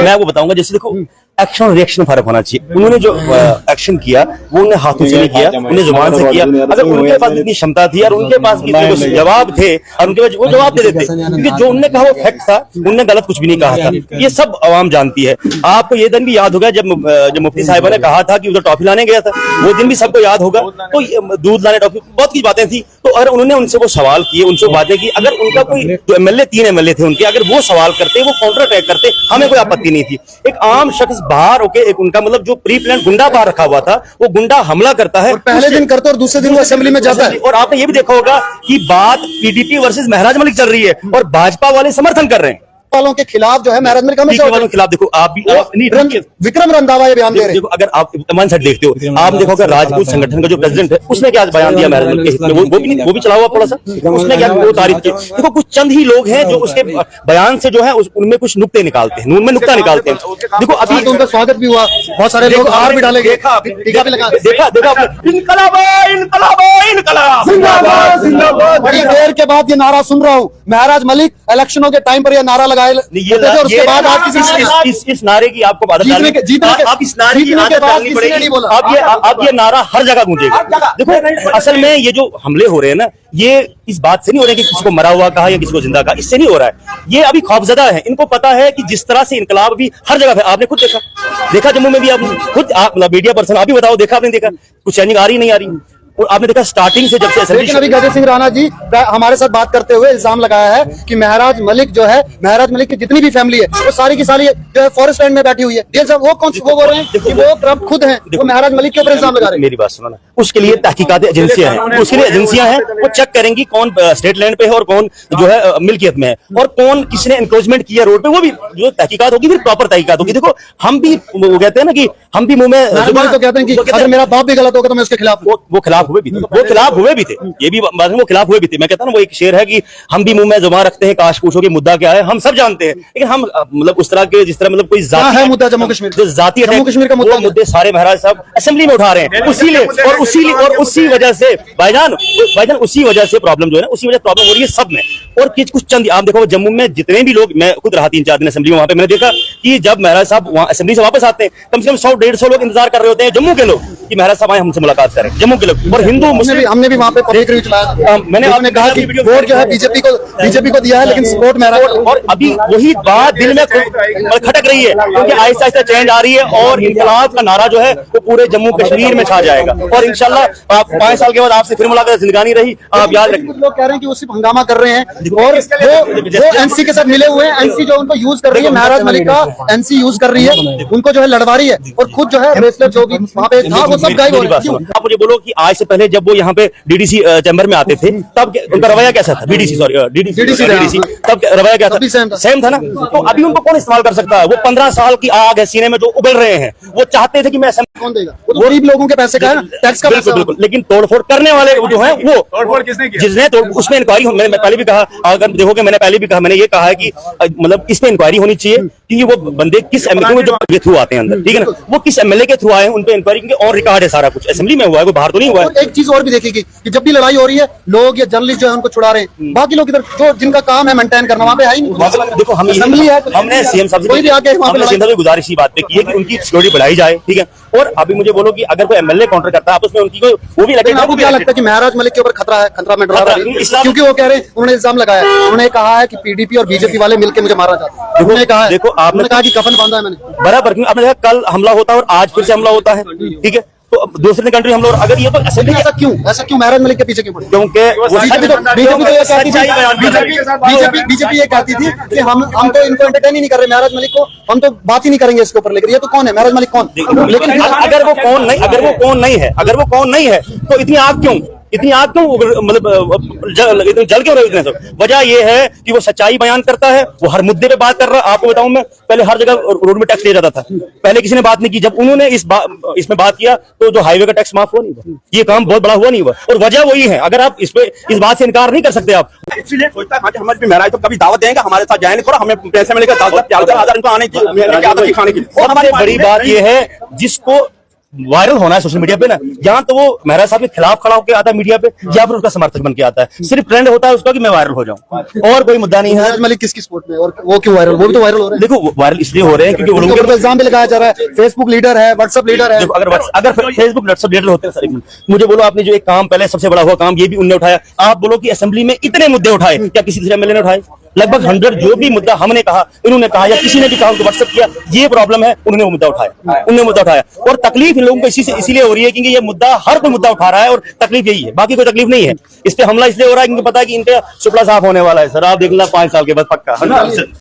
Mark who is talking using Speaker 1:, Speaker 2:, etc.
Speaker 1: मैं वो बताऊंगा। जैसे देखो एक्शन और रिएक्शन फर्क होना चाहिए। उन्होंने जो एक्शन किया वो उन्हें हाथों से नहीं किया, उन्हें जुबान से किया। अगर उनके पास इतनी क्षमता थी और उनके पास इतने जवाब थे और उनके पास वो जवाब दे देते, क्योंकि जो उन्होंने कहा वो फैक्ट था, उन्होंने गलत कुछ भी नहीं कहा था। ये सब आवाम जानती है। आपको ये दिन भी याद होगा जब मुफ्ती साहिबा ने कहा था कि उधर टॉफी लाने गया था, वो दिन भी सबको याद होगा। तो दूध लाने टॉफी बहुत की बातें थी। तो अगर उन्होंने उनसे वो सवाल किए, उनसे बातें की, अगर उनका कोई जो एमएलए 3 एमएलए थे उनके, अगर वो सवाल करते, वो काउंटर अटैक करते, हमें कोई आपत्ति नहीं थी। एक आम शख्स बाहर होके एक उनका मतलब जो प्री प्लान गुंडा बाहर रखा हुआ था, वो गुंडा हमला करता है,
Speaker 2: पहले दिन करता और दूसरे दिन वो असेंबली में जाता है।
Speaker 1: और आपने ये भी देखा होगा कि बात पीडीपी वर्सेस महराज मलिक चल रही है और भाजपा वाले समर्थन कर रहे हैं
Speaker 2: वालों के खिलाफ जो है महराज मलिक हमेशा
Speaker 1: वालों के खिलाफ। देखो आप भी
Speaker 2: विक्रम रंधावा ये बयान दे रहे हैं।
Speaker 1: देखो अगर आप वन साइड देखते हो, आप देखोगे राजपूत संगठन का जो प्रेसिडेंट है उसने क्या बयान दिया महराज मलिक के हित में, वो भी चला हुआ थोड़ा सा, उसने क्या वो तारीफ की। देखो कुछ चंद ही लोग हैं जो उसके बयान से जो है उनमें कुछ नुक्ते निकालते हैं, उनमें नुक्ता निकालते हैं। देखो अभी
Speaker 2: तो उनका स्वागत भी हुआ, बहुत सारे लोग हार भी डाले गए, टीका भी लगा।
Speaker 1: देखा इनकलाब इनकलाब इनकलाब जिंदाबाद जिंदाबाद।
Speaker 2: बड़ी देर के बाद ये नारा सुन रहा हूँ, महराज मलिक इलेक्शनों के टाइम पर ये नारा लगाए, उसके बाद आप
Speaker 1: इस नारे की आपको आप इस नारे की आदत डालनी पड़ेगी। अब ये नारा हर जगह गूंजेगा। देखो असल में ये जो हमले हो रहे हैं ना, ये इस बात से नहीं हो रहे कि किसी को मरा हुआ कहा या किसी को जिंदा कहा, इससे नहीं हो रहा है। ये अभी खौफजदा है। इनको पता है कि जिस तरह से इनकलाब भी हर जगह है, आपने खुद देखा जम्मू में भी, आप खुद मीडिया पर्सन आप भी बताओ, देखा आपने, देखा कुछ चैनिंग आ रही नहीं आ रही, और आपने देखा स्टार्टिंग से जब से
Speaker 2: लेकिन अभी गजय सिंह राणा जी हमारे साथ बात करते हुए इल्जाम लगाया है कि महराज मलिक जो है, महराज मलिक की जितनी भी फैमिली है वो सारी की सारी जो है फॉरेस्ट लैंड में बैठी हुई है। वो कौन सी वो बोल रहे हैं कि वो ट्रम्प खुद हैं, वो महराज मलिक के ऊपर इल्जाम लगा रहे हैं।
Speaker 1: मेरी बात सुनो ना, उसके लिए तहकीकात एजेंसियां हैं, उसके लिए एजेंसियां हैं, वो चेक करेंगी कौन स्टेट लैंड पे है और कौन जो है मिल्कियत में है और कौन किसने एनक्रोचमेंट किया रोड पे, वो भी जो तहकीकात होगी, फिर प्रॉपर तहकीकात होगी। देखो हम भी वो कहते हैं ना कि हम भी मुंह में
Speaker 2: तो कहते हैं कि अगर मेरा बाप भी गलत होगा तो मैं उसके खिलाफ,
Speaker 1: वो खिलाफ हुए भी थे, वो खिलाफ हुए भी थे, ये भी बात वो खिलाफ हुए भी थे। मैं कहता हूं वो एक शेर है कि हम भी मुंह में जुबान रखते हैं, काश पूछो कि मुद्दा क्या है, हम सब जानते हैं, लेकिन हम मतलब उस तरह के जिस तरह मतलब कोई जाती
Speaker 2: है मुद्दा जम्मू कश्मीर,
Speaker 1: जो जाती
Speaker 2: जम्मू कश्मीर का
Speaker 1: मुद्दे सारे महराज साहब असेंबली में उठा रहे हैं, उसी वजह से भाईजान उसी वजह से प्रॉब्लम जो है ना, उसी वजह प्रॉब्लम हो रही है सब में। और कुछ चंद आप देखो जम्मू में जितने भी लोग, मैं खुद रहा 3-4 दिन असेंबली में, वहां पे मैंने देखा कि जब महराज साहब वहां असेंबली से वापस आते हैं, कम से कम 100-150 लोग इंतजार कर रहे होते हैं जम्मू के लोग कि महराज साहब आए हमसे मुलाकात करें, जम्मू के लोग। और हिंदू मुस्लिम, हमने भी वहां पे पब्लिक रिव्यू चलाया, मैंने आपने कहा कि वोट जो है बीजेपी को दिया है, लेकिन सपोर्ट महराज। और अभी वही बात दिल में खटक रही है, क्योंकि आहिस्ता आहिस्ता चेंज आ रही है और इनकलाब का नारा जो है वो पूरे जम्मू कश्मीर में छा जाएगा। और इंशाल्लाह आप 5 साल के बाद आपसे फिर मुलाकात जिंदगानी रही, आप याद रखें।
Speaker 2: लोग कह रहे हैं कि वो सिर्फ हंगामा कर रहे हैं और वो एनसी के साथ मिले हुए हैं, एनसी जो उनको यूज कर रही है, महराज मलिक का एनसी यूज कर रही है, उनको जो है लड़वा रही है, और खुद जो है रेसलर जो भी वहाँ पे था वो सब गायब हो रहे हैं।
Speaker 1: आप मुझे बोलो कि आज से पहले जब वो यहाँ पे डीडीसी चैम्बर में आते थे तब उनका रवैया कैसा था? डीडीसी तब रवैया क्या था? सेम था ना। तो अभी उनको कौन इस्तेमाल कर सकता है? वो 15 साल की आग है सीने में जो उबल रहे हैं, वो चाहते थे कि मैं
Speaker 2: कौन देगा? वो गरीब लोगों के पैसे का है, टैक्स का पैसा।
Speaker 1: बिल्कुल, लेकिन तोड़फोड़ करने वाले जो है वो तोड़फोड़ जिसने उसमें इंक्वायरी, मैंने पहले भी कहा, अगर देखोगे मैंने पहले भी कहा, मैंने ये कहा है कि मतलब इसमें इंक्वायरी होनी चाहिए कि वो बंदे किस एमएलए जो के थ्रू आते हैं अंदर, ठीक है ना, वो किस एमएलए के थ्रू आए हैं, उन पे इंक्वायरी, क्योंकि और रिकॉर्ड है सारा कुछ, असेंबली में हुआ है, कोई बाहर तो नहीं हुआ है।
Speaker 2: एक चीज और भी देखेगी कि जब भी लड़ाई हो रही है, लोग या जर्नलिस्ट जो है उनको छुड़ा रहे हैं, बाकी लोग इधर जो जिनका काम है मेंटेन करना, वहाँ पे है ही नहीं।
Speaker 1: देखो हम
Speaker 2: असेंबली है,
Speaker 1: हमने सीएम साहब से गुजारिश बात पे की है कि उनकी सिक्योरिटी बढ़ाई जाए, ठीक है। और अभी मुझे बोलो कि अगर कोई एमएलए काउंटर करता है आपस में उनकी कोई वो भी लगे,
Speaker 2: आपको क्या लगता है कि महराज मलिक के ऊपर खतरा है? खतरा में डरा है, क्योंकि वो कह रहे हैं, उन्होंने इल्जाम लगाया, उन्होंने कहा है कि पीडीपी और बीजेपी वाले मिलकर मुझे मारा जाता है। उन्होंने कहा, देखो आपने कहा कि कफन बांधा है मैंने,
Speaker 1: बराबर। आपने देखा कल हमला होता है और आज फिर से हमला होता है, ठीक है। तो दूसरे कंट्री हम लोग अगर ये तो
Speaker 2: ऐसा क्यों महराज मलिक के पीछे क्यों पड़े?
Speaker 1: क्योंकि
Speaker 2: बीजेपी ये कहती थी कि हम तो इनको एंटरटेन ही नहीं कर रहे, महराज मलिक को हम तो बात ही नहीं करेंगे इसके ऊपर। लेकिन ये तो कौन है महराज मलिक? कौन?
Speaker 1: लेकिन अगर वो कौन नहीं है तो इतनी आग क्यों मतलब जल क्यों रहे इतने सब? वजह ये है कि वो सच्चाई बयान करता है, वो हर मुद्दे पे बात कर रहा है। आपको बताऊं मैं, पहले हर जगह रोड में टैक्स लिया जाता था, पहले किसी ने बात नहीं की। जब उन्होंने इसमें बात किया तो जो हाईवे का टैक्स माफ हुआ नहीं हुआ, ये काम बहुत बड़ा हुआ नहीं हुआ। और वजह वही है, अगर आप इस बात से इनकार नहीं कर सकते आप।
Speaker 3: इसलिए सोचता है हमारे भी महराज तो कभी दावत देंगे, हमारे साथ जाएंगे, थोड़ा हमें पैसे मिलेगा 10,000 इनको आने की खाने की।
Speaker 1: और हमारी बड़ी बात ये है जिसको वायरल होना है सोशल मीडिया पे ना, यहाँ तो वो महाराज साहब के खिलाफ खड़ा होकर आता है मीडिया पे, या फिर उसका समर्थक बन के आता है। सिर्फ ट्रेंड होता है उसका कि मैं वायरल हो जाऊं, और कोई मुद्दा नहीं है।
Speaker 2: महराज मलिक किसकी सपोर्ट में, और वो क्यों वायरल, वो भी तो वायरल हो रहे हैं।
Speaker 1: देखो वायरल इसलिए हो रहे हैं क्योंकि वो
Speaker 2: उनके
Speaker 1: लोगों
Speaker 2: ऊपर तो इल्जाम भी लगाया जा रहा है, फेसबुक लीडर है, व्हाट्सएप लीडर है।
Speaker 1: देखो अगर फेसबुक व्हाट्सएप लीडर होते हैं सर, एक मिनट, मुझे बोलो आपने जो एक काम पहले सबसे बड़ा हुआ काम ये भी उनने उठाया, आप बोलो कि असेंबली में इतने मुद्दे उठाए, क्या किसी दूसरे एमएलए ने उठाए? लगभग 100 जो भी मुद्दा हमने कहा, इन्होंने कहा, या किसी ने भी कहा, उनको व्हाट्सएप किया, ये प्रॉब्लम है, उन्होंने वो मुद्दा उठाया, उन्होंने मुद्दा उठाया। और तकलीफ इन लोगों को इसीलिए हो रही है क्योंकि ये मुद्दा हर कोई मुद्दा उठा रहा है, और तकलीफ यही है, बाकी कोई तकलीफ नहीं है। इस पे हमला इसलिए हो रहा है क्योंकि पता है कि इनका सुपड़ा साफ होने वाला है सर, आप देख लेना 5 साल के बाद पक्का है ना।